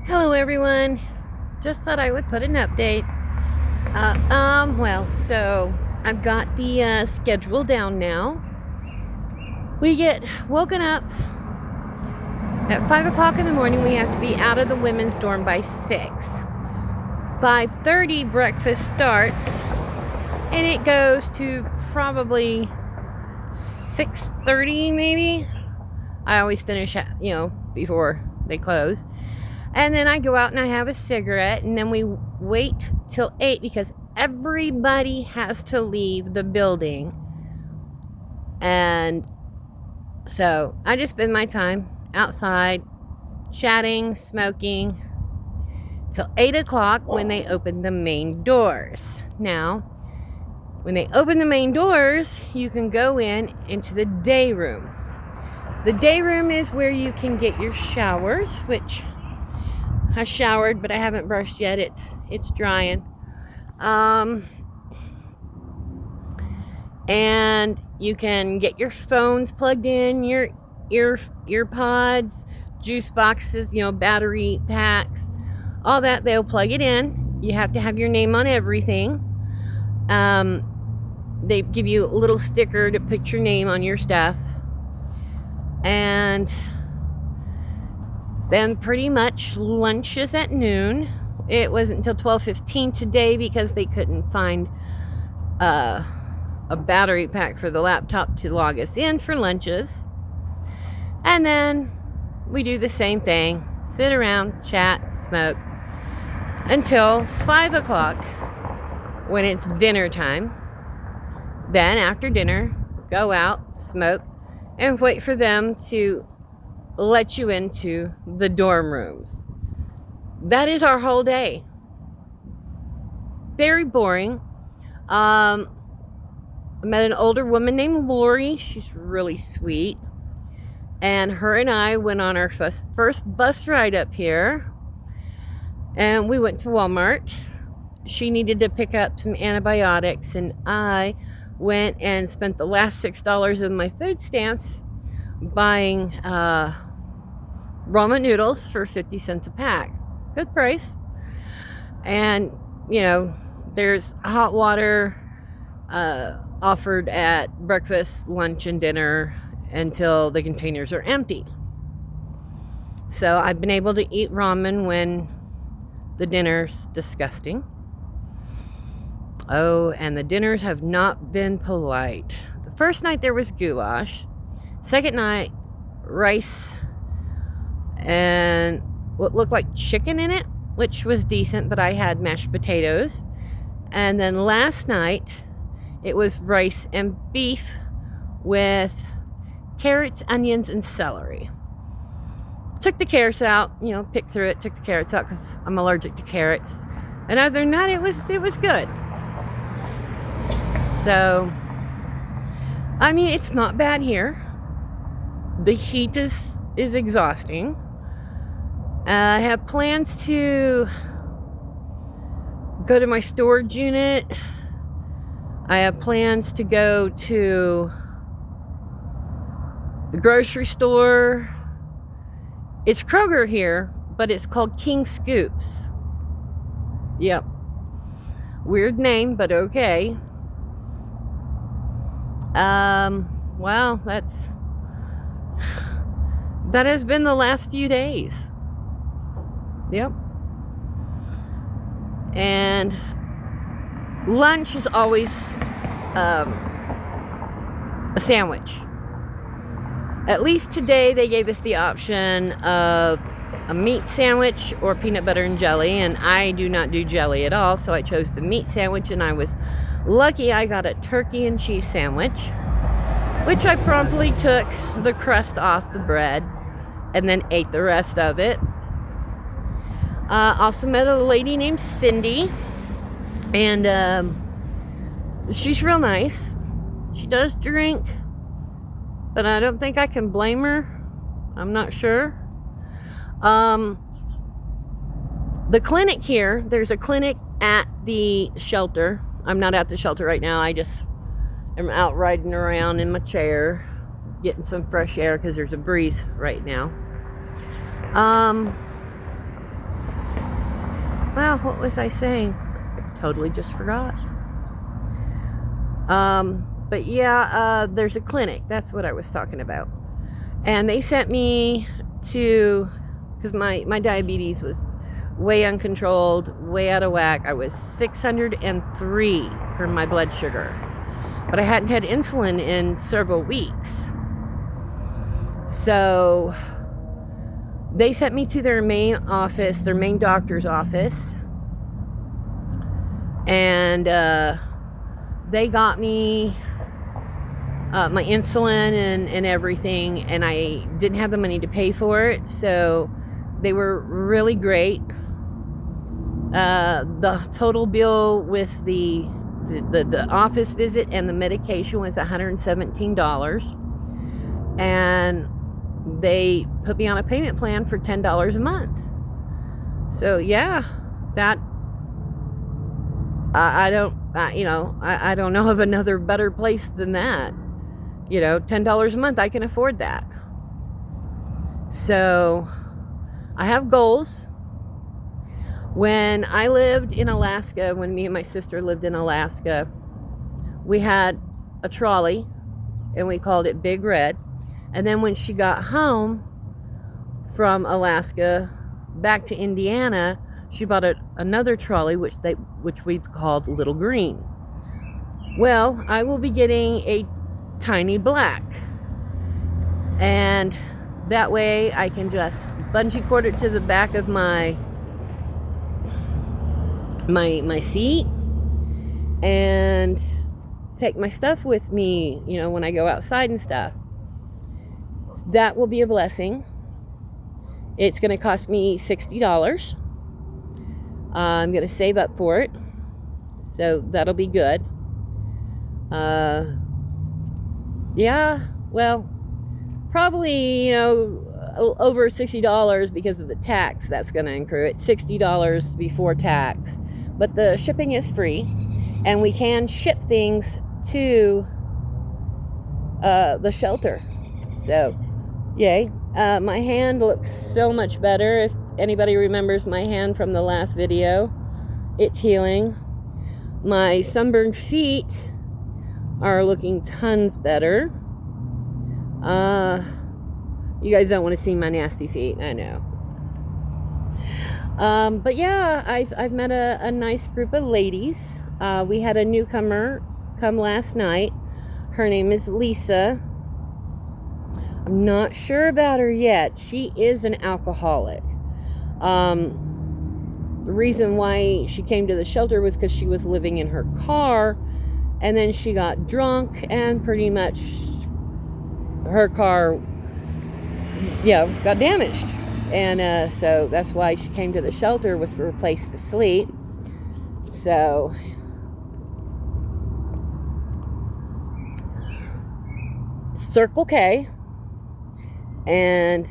Hello everyone. Just thought I would put an update. So I've got the schedule down now. We get woken up at 5 o'clock in the morning. We have to be out of the women's dorm by 6. 5:30 breakfast starts, and it goes to probably 6:30 maybe. I always finish at, before they close. And then I go out and I have a cigarette, and then we wait till 8 because everybody has to leave the building. And so I just spend my time outside chatting, smoking till 8 o'clock when they open the main doors. Now, when they open the main doors, you can go into the day room. The day room is where you can get your showers, which I showered, but I haven't brushed yet. It's drying. And you can get your phones plugged in, your earpods, juice boxes, battery packs, all that. They'll plug it in. You have to have your name on everything. They give you a little sticker to put your name on your stuff. And then pretty much lunch is at noon. It wasn't until 12:15 today because they couldn't find a battery pack for the laptop to log us in for lunches. And then we do the same thing. Sit around, chat, smoke until 5 o'clock when it's dinner time. Then after dinner, go out, smoke, and wait for them to let you into the dorm rooms. That is our whole day. Very boring. I met an older woman named Lori. She's really sweet. And her and I went on our first bus ride up here. And we went to Walmart. She needed to pick up some antibiotics, and I went and spent the last $6 of my food stamps buying ramen noodles for 50 cents a pack. Good price. And, there's hot water offered at breakfast, lunch, and dinner until the containers are empty. So I've been able to eat ramen when the dinner's disgusting. Oh, and the dinners have not been polite. The first night there was goulash. Second night, rice and what looked like chicken in it, which was decent, but I had mashed potatoes. And then last night, it was rice and beef with carrots, onions, and celery. Took the carrots out, picked through it, took the carrots out because I'm allergic to carrots. And other than that, it was good. So, it's not bad here. The heat is exhausting. I have plans to go to my storage unit. I have plans to go to the grocery store. It's Kroger here, but it's called King Scoops. Yep. Weird name, but okay. Well, that has been the last few days. Yep. And lunch is always a sandwich. At least today they gave us the option of a meat sandwich or peanut butter and jelly, and I do not do jelly at all, so I chose the meat sandwich, and I was lucky I got a turkey and cheese sandwich, which I promptly took the crust off the bread and then ate the rest of it. Also met a lady named Cindy, and she's real nice. She does drink, but I don't think I can blame her. I'm not sure. The clinic here, there's a clinic at the shelter. I'm not at the shelter right now. I just am out riding around in my chair, getting some fresh air because there's a breeze right now. Well, what was I saying? I totally just forgot. But yeah, there's a clinic. That's what I was talking about. And they sent me to, because my diabetes was way uncontrolled, way out of whack. I was 603 for my blood sugar. But I hadn't had insulin in several weeks. So they sent me to their main office, their main doctor's office. And they got me my insulin and everything, and I didn't have the money to pay for it, so they were really great. The total bill with the office visit and the medication was $117, and they put me on a payment plan for $10 a month. So yeah, that I don't know of another better place than that. $10 a month, I can afford that. So I have goals. When I lived in Alaska, when me and my sister lived in Alaska, we had a trolley and we called it Big Red. And then when she got home from Alaska back to Indiana, she bought another trolley, which we've called Little Green. Well, I will be getting a Tiny Black, and that way I can just bungee cord it to the back of my seat and take my stuff with me, when I go outside and stuff. That will be a blessing. It's going to cost me $60. I'm going to save up for it, so that'll be good. Yeah, well, probably, over $60 because of the tax that's going to accrue. It's $60 before tax, but the shipping is free, and we can ship things to the shelter. So, yay. My hand looks so much better. If anybody remembers my hand from the last video, it's healing. My sunburned feet are looking tons better. You guys don't want to see my nasty feet, I know. But yeah, I've met a nice group of ladies. We had a newcomer come last night. Her name is Lisa. I'm not sure about her yet. She is an alcoholic. The reason why she came to the shelter was because she was living in her car, and then she got drunk, and pretty much her car, got damaged. And so that's why she came to the shelter, was for a place to sleep. So Circle K, and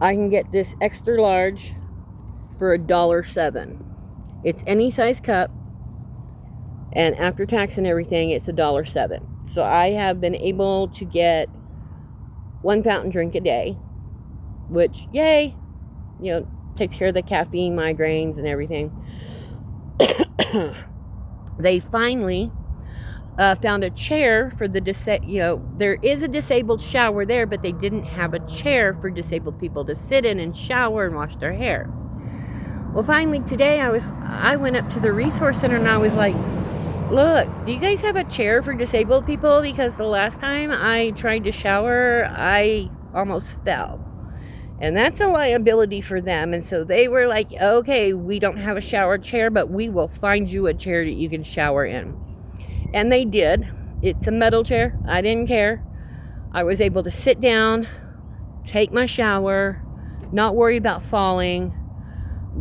I can get this extra large for $1.07. It's any size cup, and after tax and everything, it's $1.07. So I have been able to get one fountain drink a day, which, yay, takes care of the caffeine, migraines, and everything. They finally found a chair for the there is a disabled shower there, but they didn't have a chair for disabled people to sit in and shower and wash their hair. Well, finally today I went up to the resource center and I was like, look, do you guys have a chair for disabled people? Because the last time I tried to shower, I almost fell. And that's a liability for them. And so they were like, okay, we don't have a shower chair, but we will find you a chair that you can shower in. And they did. It's a metal chair. I didn't care. I was able to sit down, take my shower, not worry about falling.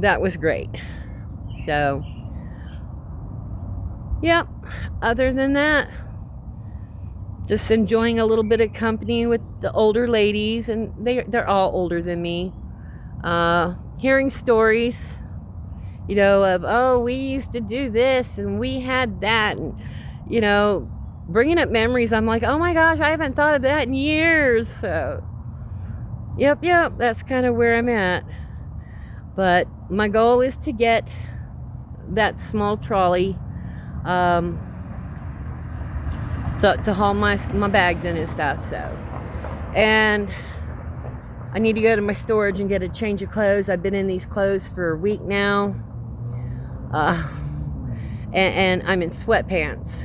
That was great. So, yep. Other than that, just enjoying a little bit of company with the older ladies, and they're all older than me. Hearing stories, of, oh, we used to do this and we had that, and bringing up memories. I'm like, oh my gosh, I haven't thought of that in years. So, yep, that's kind of where I'm at. But my goal is to get that small trolley to haul my bags in and stuff. So, and I need to go to my storage and get a change of clothes. I've been in these clothes for a week now, and I'm in sweatpants,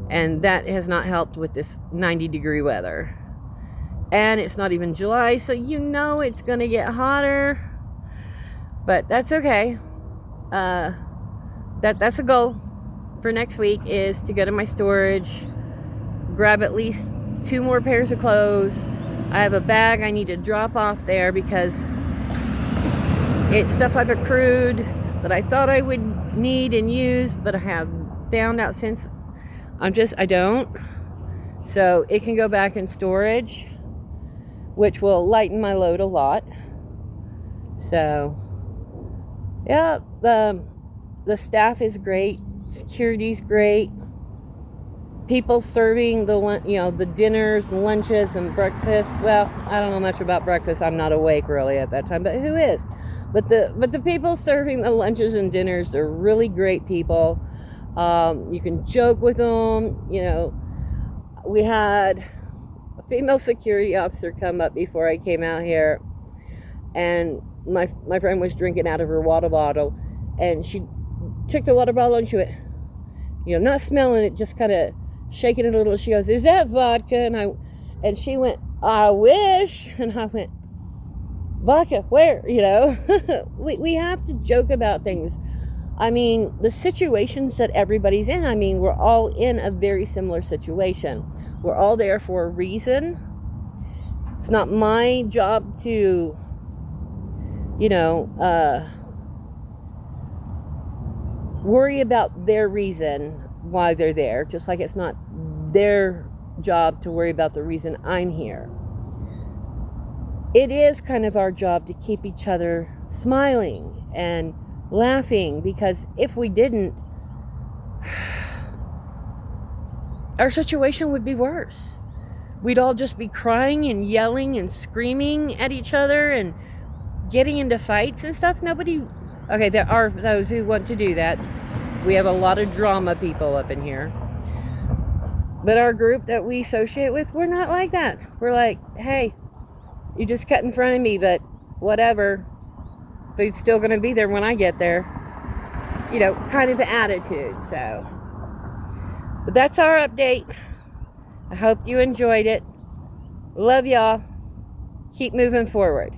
and that has not helped with this 90-degree weather. And it's not even July, so you know it's gonna get hotter, but that's okay. That's a goal for next week, is to go to my storage, grab at least 2 more pairs of clothes. I have a bag I need to drop off there because it's stuff I've accrued that I thought I would need and use, but I have found out since I don't. So it can go back in storage, which will lighten my load a lot. So yeah, the staff is great, security's great. People serving the dinners, lunches, and breakfast. Well, I don't know much about breakfast. I'm not awake really at that time, but who is? But the people serving the lunches and dinners are really great people. You can joke with them. We had a female security officer come up before I came out here, and my friend was drinking out of her water bottle, and she took the water bottle and she went, not smelling it, just kind of shaking it a little. She goes, "Is that vodka?" And she went, "I wish." And I went, "Vodka? Where?" We have to joke about things. I mean, the situations that everybody's in, we're all in a very similar situation. We're all there for a reason. It's not my job to, worry about their reason why they're there, just like it's not their job to worry about the reason I'm here. It is kind of our job to keep each other smiling and laughing, because if we didn't, our situation would be worse. We'd all just be crying and yelling and screaming at each other and getting into fights and stuff. Okay, there are those who want to do that. We have a lot of drama people up in here. But our group that we associate with, we're not like that. We're like, hey, you just cut in front of me, but whatever. Food's still going to be there when I get there. Kind of attitude. So, but that's our update. I hope you enjoyed it. Love y'all. Keep moving forward.